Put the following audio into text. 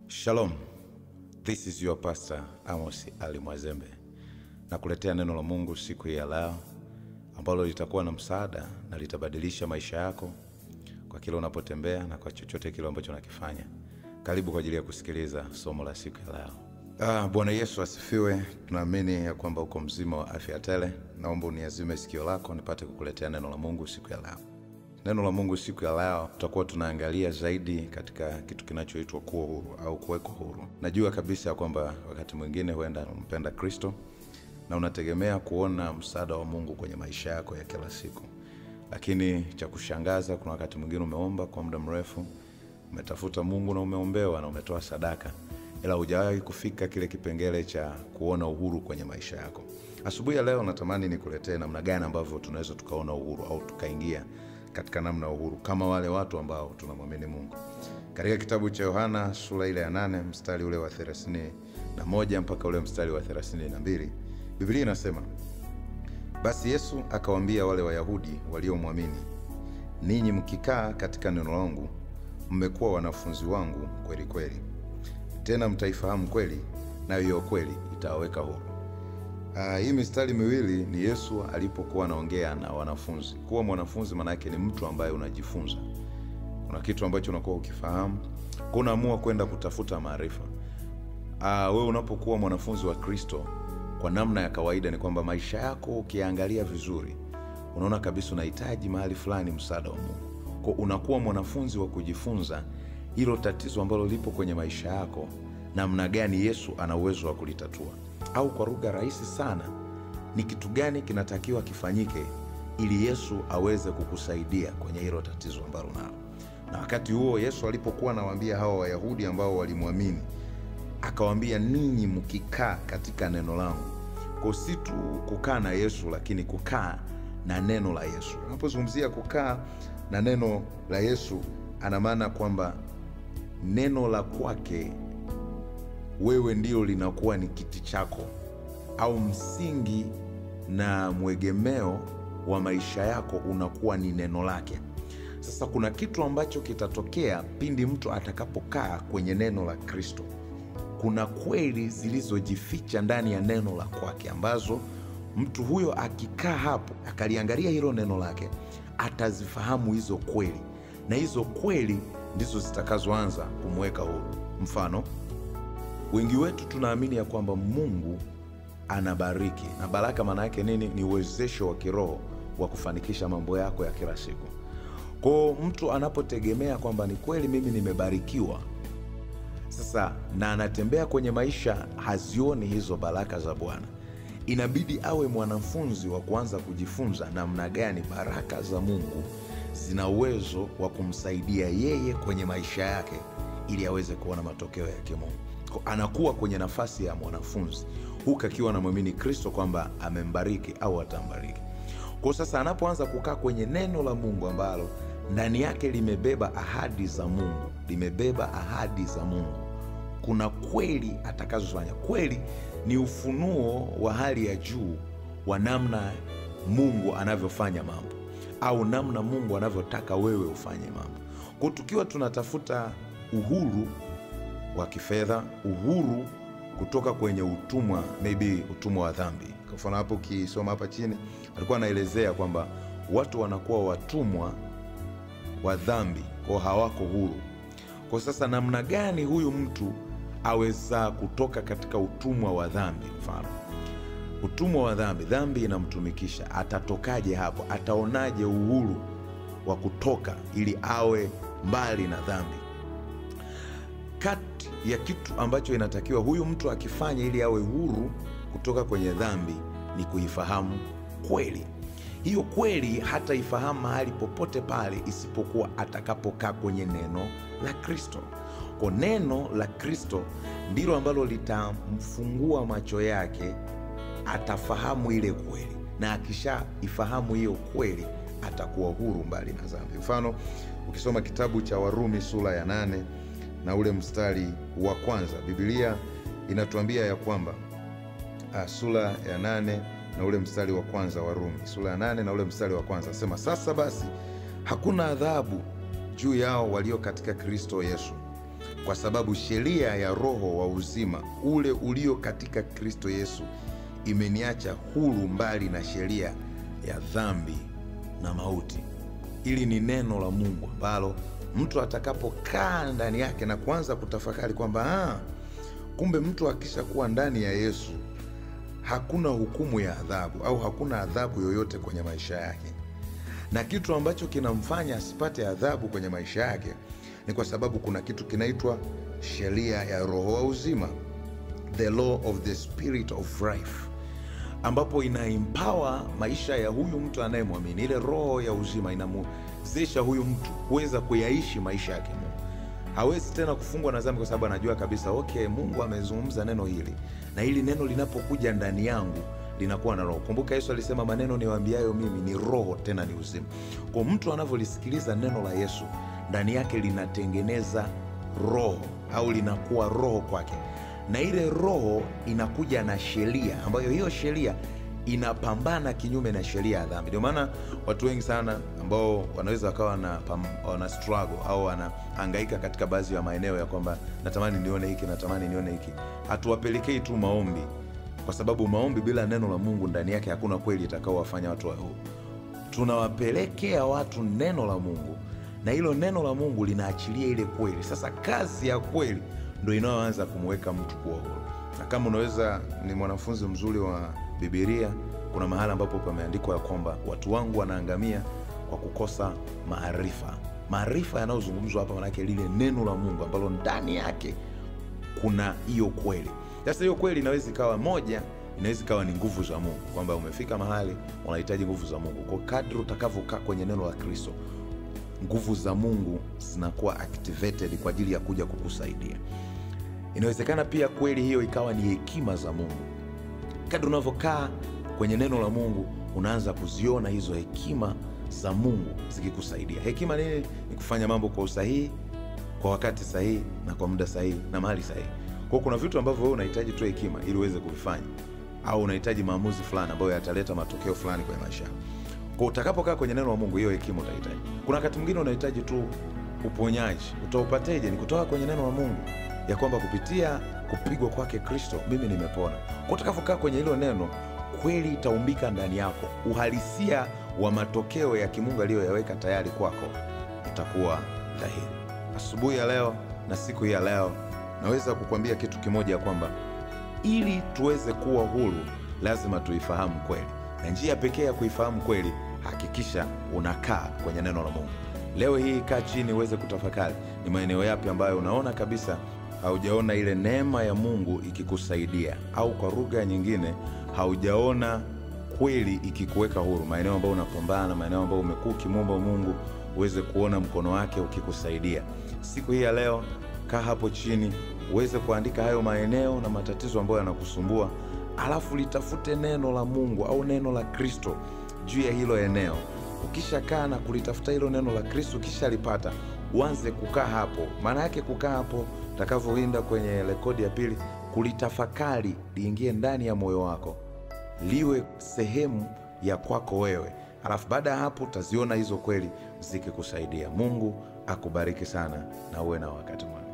Shalom, this is your pastor Amos Ali Mwazembe. Na kuletea neno la Mungu siku ya leo ambalo litakuwa na msaada na litabadilisha maisha yako kwa kile unapotembea na kwa chochote kile ambacho unakifanya. Karibu kwa ajili ya kusikiliza somo la siku ya leo. Bwana Yesu asifiwe. Tunaamini ya kwamba uko mzima wa afya tele. Naomba uniazime sikio lako nipate kukuletea neno la Mungu siku ya leo. Neno la Mungu siku ya leo tutakuwa tunaangalia zaidi katika kitu kinachoitwa kuwa huru au kuwekwa huru. Najua kabisa kwamba wakati mwingine huenda unampenda Kristo na unategemea kuona msaada wa Mungu kwenye maisha yako ya kila siku. Lakini cha kushangaza, kuna wakati mwingine umeomba kwa muda mrefu, umetafuta Mungu na umeombewa na umetoa sadaka, ila hujawahi kufika kile kipengele cha kuona uhuru kwenye maisha yako. Asubuhi ya leo natamani nikuletee namna gani ambavyo tunaweza tukaona uhuru au tukaingia katika namna uhuru kama wale watu ambao tunamwamini Mungu. Katika kitabu cha Yohana sura ile ya 8 mstari ule wa 31 mpaka ule mstari wa 32, Biblia inasema, basi Yesu akawaambia wale Wayahudi waliomwamini, ninyi mkikaa katika neno langu mmekuwa wanafunzi wangu kweli kweli. Tena mtaifahamu kweli, na hiyo kweli itawaweka huru. Hii mistari miwili ni Yesu alipokuwa anaongea na wanafunzi. Kuwa mwanafunzi maana yake ni mtu ambaye unajifunza. Kuna kitu ambacho unakuwa ukifahamu, unaamua kwenda kutafuta maarifa. Wewe unapokuwa mwanafunzi wa Kristo, kwa namna ya kawaida ni kwamba maisha yako ukiangalia vizuri, unaona kabisa unahitaji mahali fulani msaada wa Mungu. Kwa unakuwa mwanafunzi wa kujifunza hilo tatizo ambalo lipo kwenye maisha yako, namna gani Yesu ana uwezo wa kulitatua. Au kwa lugha rahisi sana, ni kitu gani kinatakiwa kifanyike ili Yesu aweze kukusaidia kwenye hilo tatizo ambalo nalo. Na wakati huo Yesu alipokuwa anawaambia hawa Wayahudi ambao walimwamini, akawaambia ninyi mkikaa katika neno langu. Kwa si tu kukaa na Yesu, lakini kukaa na neno la Yesu. Unapozungumzia kukaa na neno la Yesu, ana maana kwamba neno la kwake wewe ndio linakuwa ni kiti chako au msingi na mwegemeo wa maisha yako unakuwa ni neno lake. Sasa kuna kitu ambacho kitatokea pindi mtu atakapokaa kwenye neno la Kristo. Kuna kweli zilizojificha ndani ya neno la kwake ambazo mtu huyo akikaa hapo akaliangalia hilo neno lake atazifahamu hizo kweli, na hizo kweli ndizo zitakazoanza kumweka huru. Mfano, wengi wetu tunaamini ya kwamba Mungu anabariki, na baraka maana yake nini? Ni uwezesho wa kiroho wa kufanikisha mambo yako ya kila siku. Kwa mtu anapotegemea kwamba ni kweli mimi nimebarikiwa, sasa na anatembea kwenye maisha hazioni hizo baraka za Bwana, inabidi awe mwanafunzi wa kuanza kujifunza namna gani baraka za Mungu zina uwezo wa kumsaidia yeye kwenye maisha yake ili aweze kuona matokeo ya kimungu. Anakuwa kwenye nafasi ya mwanafunzi huku akiwa anamwamini Kristo kwamba amembariki au atambariki. Kwa sasa anapoanza kukaa kwenye neno la Mungu ambalo ndani yake limebeba ahadi za Mungu, limebeba ahadi za Mungu, kuna kweli atakazofanya. Kweli ni ufunuo wa hali ya juu wa namna Mungu anavyofanya mambo au namna Mungu anavyotaka wewe ufanye mambo. Kwa tukiwa tunatafuta uhuru wa kifedha, uhuru kutoka kwenye utumwa, maybe utumwa wa dhambi. Kwa mfano hapo ukisoma hapa chini alikuwa anaelezea kwamba watu wanakuwa watumwa wa dhambi, kwa hawako huru. Kwa sasa namna gani huyu mtu aweza kutoka katika utumwa wa dhambi? Mfano, utumwa wa dhambi, dhambi inamtumikisha, atatokaje hapo? Ataonaje uhuru wa kutoka ili awe mbali na dhambi? Kati ya kitu ambacho inatakiwa huyu mtu akifanya ili awe huru kutoka kwenye dhambi ni kuifahamu kweli. Hiyo kweli hata ifahamu mahali popote pale isipokuwa atakapokaa kwenye neno la Kristo. Kwa neno la Kristo ndilo ambalo litamfungua macho yake, atafahamu ile kweli, na akisha ifahamu hiyo kweli atakuwa huru mbali na dhambi. Mfano, ukisoma kitabu cha Warumi sura ya 8 na ule mstari wa kwanza, Biblia inatuambia ya kwamba sura ya 8 na ule mstari wa kwanza, Warumi sura ya 8 na ule mstari wa kwanza, sema, sasa basi hakuna adhabu juu yao walio katika Kristo Yesu, kwa sababu sheria ya roho wa uzima ule ulio katika Kristo Yesu imeniacha huru mbali na sheria ya dhambi na mauti. Hili ni neno la Mungu ambalo mtu atakapokaa ndani yake na kuanza kutafakari kwamba kumbe mtu akishakuwa ndani ya Yesu hakuna hukumu ya adhabu au hakuna adhabu yoyote kwenye maisha yake. Na kitu ambacho kinamfanya asipate adhabu kwenye maisha yake ni kwa sababu kuna kitu kinaitwa sheria ya roho wa uzima, the law of the spirit of life, ambapo inaempower maisha ya huyu mtu anayemwamini. Ile roho ya uzima inamwezesha huyu mtu kuweza kuyaishi maisha yake. Hawezi tena kufungwa na dhambi kwa sababu anajua kabisa Mungu amezungumza neno hili, na hili neno linapokuja ndani yangu linakuwa na roho. Kumbuka Yesu alisema maneno niwaambiayo mimi ni roho tena ni uzima. Kwa mtu anavyolisikiliza neno la Yesu, ndani yake linatengeneza roho au linakuwa roho kwake. Na ile roho inakuja na sheria ambayo hiyo sheria inapambana kinyume na sheria ya dhambi. Ndio maana watu wengi sana ambao wanaweza wakawa wana struggle au wanahangaika katika baadhi ya maeneo ya kwamba natamani nione hiki, natamani nione hiki, hatuwapelekei tu maombi, kwa sababu maombi bila neno la Mungu ndani yake hakuna kweli itakaowafanya watu wawe huru. Tunawapelekea watu neno la Mungu, na hilo neno la Mungu linaachilia ile kweli. Sasa kazi ya kweli ndio inayoanza kumweka mtu kuwa huru. Na kama unaweza, ni mwanafunzi mzuri wa Biblia, kuna mahali ambapo pameandikwa ya kwamba watu wangu wanaangamia kwa kukosa maarifa. Maarifa yanayozungumzwa hapa maana yake lile neno la Mungu ambalo ndani yake kuna hiyo kweli. Sasa hiyo kweli inaweza ikawa moja, inaweza ikawa ni nguvu za Mungu, kwamba umefika mahali unahitaji nguvu za Mungu. Kwa kadri utakavyokaa kwenye neno la Kristo, nguvu za Mungu zinakuwa activated kwa ajili ya kuja kukusaidia. Inawezekana pia kweli hiyo ikawa ni hekima za Mungu. Kadri unavyokaa kwenye neno la Mungu, unaanza kuziona hizo hekima za Mungu zikikusaidia. Hekima nini? Ni kufanya mambo kwa usahihi, kwa wakati sahihi, na kwa muda sahihi, na mahali sahihi. Kwa kuna vitu ambavyo wewe unahitaji tu hekima ili uweze kuvifanya, au unahitaji maamuzi fulani ambayo yataleta matokeo fulani kwenye maisha yako. Kwa utakapokaa kwenye neno la Mungu, hiyo hekima utahitaji. Kuna wakati mwingine unahitaji tu uponyaji. Utaupateje? Ni kutoka kwenye neno la Mungu, ya kwamba kupitia kupigwa kwake Kristo mimi nimepona. Kwa utakapokaa kwenye hilo neno, kweli itaumbika ndani yako. Uhalisia wa matokeo ya kimungu aliyoyaweka tayari kwako utakuwa dhahiri. Asubuhi ya leo na siku hii ya leo naweza kukwambia kitu kimoja, ya kwamba ili tuweze kuwa huru lazima tuifahamu kweli. Na njia pekee ya kuifahamu kweli, hakikisha unakaa kwenye neno la Mungu. Leo hii kaa chini uweze kutafakari ni maeneo yapi ambayo unaona kabisa haujaona ile neema ya Mungu ikikusaidia, au kwa lugha nyingine haujaona kweli ikikuweka huru. Maeneo ambayo unapambana, maeneo ambayo umekuwa ukimwomba Mungu uweze kuona mkono wake ukikusaidia. Siku hii ya leo kaa hapo chini uweze kuandika hayo maeneo na matatizo ambayo yanakusumbua, alafu litafute neno la Mungu au neno la Kristo juu ya hilo eneo. Ukishakaa na kulitafuta hilo neno la Kristo, ukishalipata, uanze kukaa hapo. Maana yake kukaa hapo, utakavyoenda kwenye rekodi ya pili, kulitafakari, liingie ndani ya moyo wako, liwe sehemu ya kwako wewe. Alafu baada ya hapo utaziona hizo kweli zikikusaidia. Mungu akubariki sana na uwe na wakati mwema.